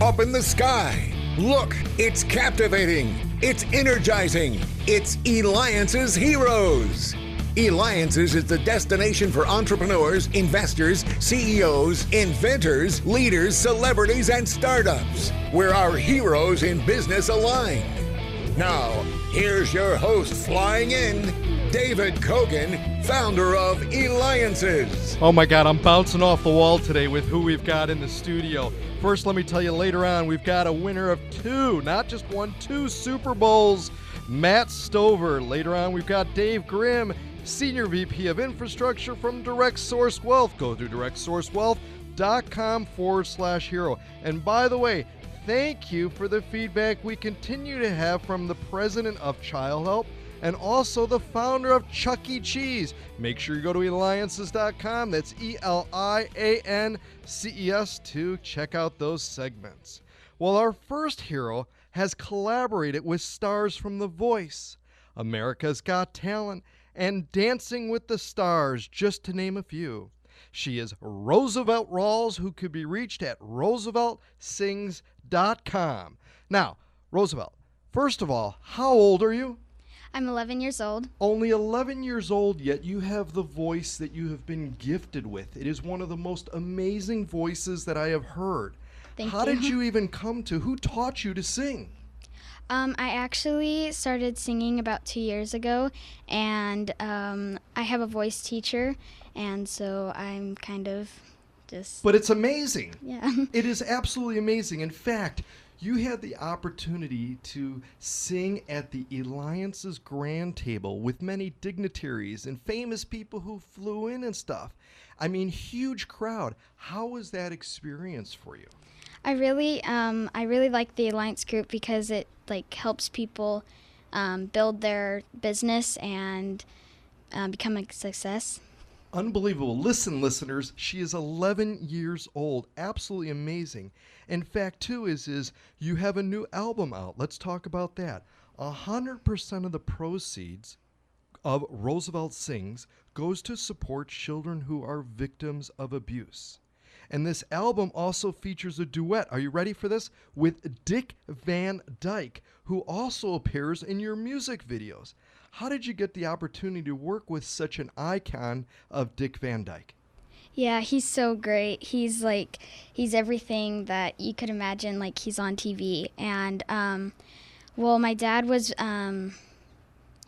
up in the sky. Look, it's captivating. It's energizing. It's Eliances Heroes. Eliances is the destination for entrepreneurs, investors, CEOs, inventors, leaders, celebrities, and startups, where our heroes in business align. Now, here's your host flying in, David Kogan, founder of Eliances. Oh my God, I'm bouncing off the wall today with who we've got in the studio. First, let me tell you, later on, we've got a winner of two, not just one, two Super Bowls, Matt Stover. Later on, we've got Dave Grimm, Senior VP of Infrastructure from Direct Source Wealth. Go to directsourcewealth.com/hero. And by the way, thank you for the feedback we continue to have from the president of ChildHelp and also the founder of Chuck E. Cheese. Make sure you go to Eliances.com. That's Eliances to check out those segments. Well, our first hero has collaborated with stars from The Voice, America's Got Talent, and Dancing with the Stars, just to name a few. She is Rosevelt Rawls, who could be reached at RoseveltSings.com. Now, Rosevelt, first of all, how old are you? I'm 11 years old. Only 11 years old, yet you have the voice that you have been gifted with. It is one of the most amazing voices that I have heard. Thank How you. did you even come to? Who taught you to sing? I actually started singing about 2 years ago, and I have a voice teacher, and so I'm kind of just... But it's amazing. Yeah. It is absolutely amazing. In fact, you had the opportunity to sing at the Eliances Grand Table with many dignitaries and famous people who flew in and stuff. I mean, huge crowd. How was that experience for you? I really like the Alliance group because it helps people build their business and become a success. Unbelievable. Listen, listeners, she is 11 years old. Absolutely amazing. In fact, too, is you have a new album out. Let's talk about that. 100% of the proceeds of Rosevelt Sings goes to support children who are victims of abuse. And this album also features a duet, are you ready for this? With Dick Van Dyke, who also appears in your music videos. How did you get the opportunity to work with such an icon of Dick Van Dyke? Yeah, he's so great. He's everything that you could imagine, he's on TV. And, my dad was...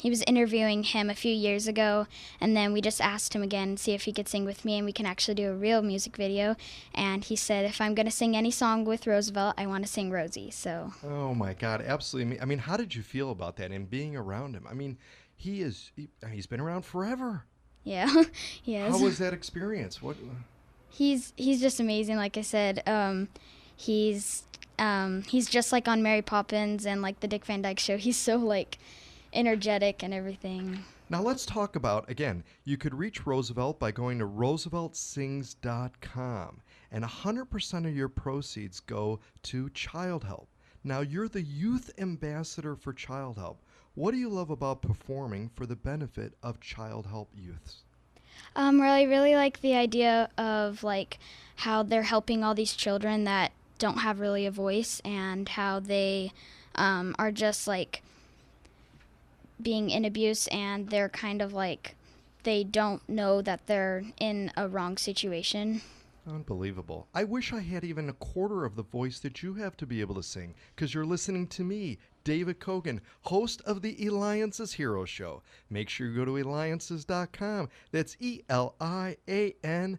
He was interviewing him a few years ago, and then we just asked him again, see if he could sing with me, and we can actually do a real music video. And he said, if I'm going to sing any song with Roosevelt, I want to sing Rosie. So. Oh, my God, absolutely. I mean, how did you feel about that and being around him? I mean, he's been around forever. Yeah, he is. How was that experience? What? He's just amazing, like I said. He's just like on Mary Poppins and the Dick Van Dyke Show. He's so energetic and everything. Now let's talk about, again, you could reach Rosevelt by going to RoseveltSings.com, and 100% of your proceeds go to ChildHelp. Now you're the youth ambassador for ChildHelp. What do you love about performing for the benefit of ChildHelp youths? I really like the idea of how they're helping all these children that don't have really a voice, and how they are just being in abuse, and they're kind of they don't know that they're in a wrong situation. Unbelievable. I wish I had even a quarter of the voice that you have to be able to sing, because you're listening to me, David Kogan, host of the Eliances Hero Show. Make sure you go to Eliances.com. That's Eliances.com.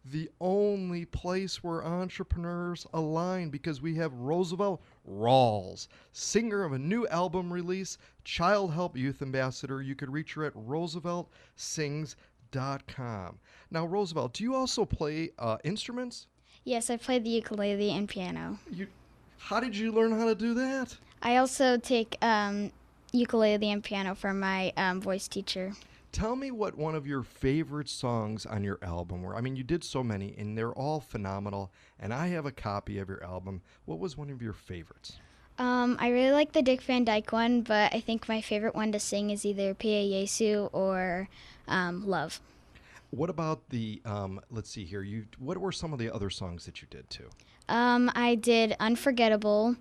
The only place where entrepreneurs align, because we have Rosevelt Rawls, singer of a new album release, ChildHelp Youth Ambassador. You could reach her at RoseveltSings.com. Now, Rosevelt, do you also play instruments? Yes, I play the ukulele and piano. How did you learn how to do that? I also take ukulele and piano from my voice teacher. Tell me what one of your favorite songs on your album were. I mean, you did so many, and they're all phenomenal, and I have a copy of your album. What was one of your favorites? I really like the Dick Van Dyke one, but I think my favorite one to sing is either Pia Yesu or Love. What about the, let's see here, what were some of the other songs that you did too? I did Unforgettable.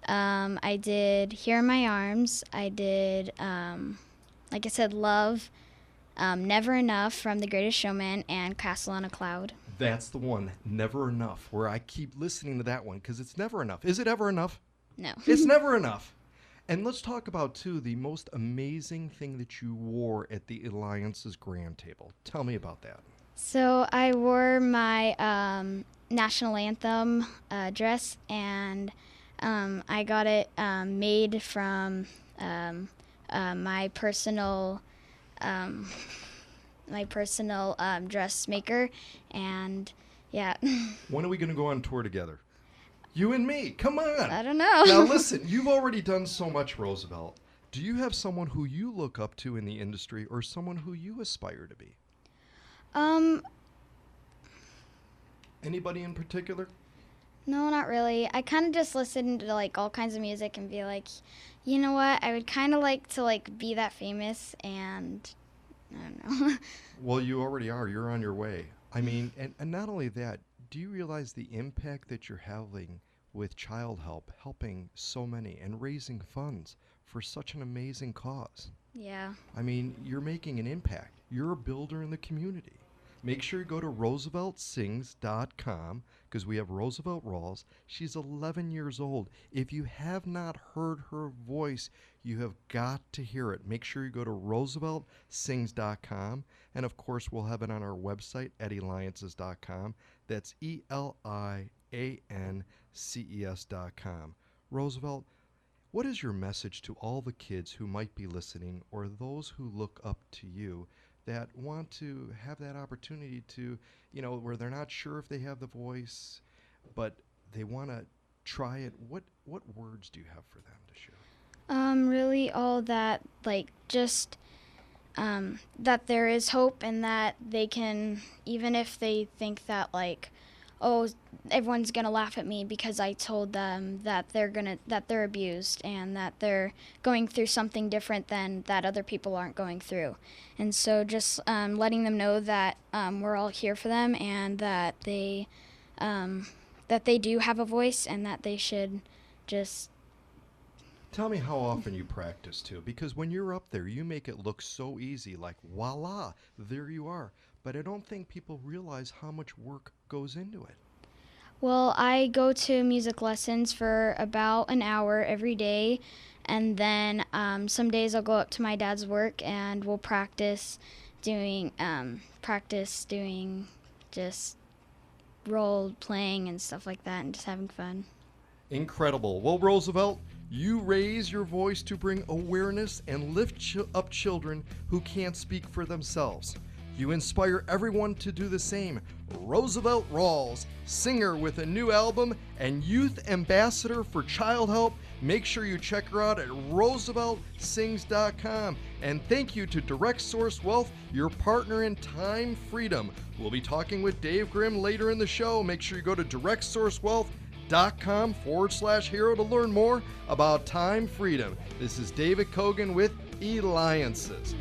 I did Here in My Arms. I did, like I said, Love, Never Enough from The Greatest Showman, and Castle on a Cloud. That's the one, Never Enough, where I keep listening to that one because it's never enough. Is it ever enough? No. It's never enough. And let's talk about, too, the most amazing thing that you wore at the Eliances Grand Table. Tell me about that. So I wore my national anthem dress, and I got it made from my personal dressmaker, and yeah. When are we going to go on tour together? You and me. Come on. I don't know. Now listen, you've already done so much, Rosevelt. Do you have someone who you look up to in the industry or someone who you aspire to be? Anybody in particular? No, not really. I kind of just listen to like all kinds of music and be like, you know what? I would kind of like to like be that famous, and I don't know. Well, you already are. You're on your way. I mean, and not only that, do you realize the impact that you're having with ChildHelp, helping so many and raising funds for such an amazing cause? Yeah. I mean, you're making an impact. You're a builder in the community. Make sure you go to RoseveltSings.com because we have Rosevelt Rawls. She's 11 years old. If you have not heard her voice, you have got to hear it. Make sure you go to RoseveltSings.com. And, of course, we'll have it on our website at Eliances.com. That's ELIANCES.com. Rosevelt, what is your message to all the kids who might be listening or those who look up to you that want to have that opportunity to, you know, where they're not sure if they have the voice, but they want to try it? What words do you have for them to share? Really all that, like, just that there is hope, and that they can, even if they think that, like, oh, everyone's gonna laugh at me because I told them that they're abused and that they're going through something different than that other people aren't going through. And so just letting them know that we're all here for them, and that they do have a voice, and that they should just... Tell me how often you practice too, because when you're up there, you make it look so easy, like voila, there you are. But I don't think people realize how much work goes into it. Well, I go to music lessons for about an hour every day, and then some days I'll go up to my dad's work and we'll practice doing just role playing and stuff like that, and just having fun. Incredible. Well, Rosevelt, you raise your voice to bring awareness and lift up children who can't speak for themselves. You inspire everyone to do the same. Rosevelt Rawls, singer with a new album and youth ambassador for ChildHelp. Make sure you check her out at RoseveltSings.com. And thank you to Direct Source Wealth, your partner in time freedom. We'll be talking with Dave Grimm later in the show. Make sure you go to directsourcewealth.com/hero to learn more about time freedom. This is David Kogan with Eliances.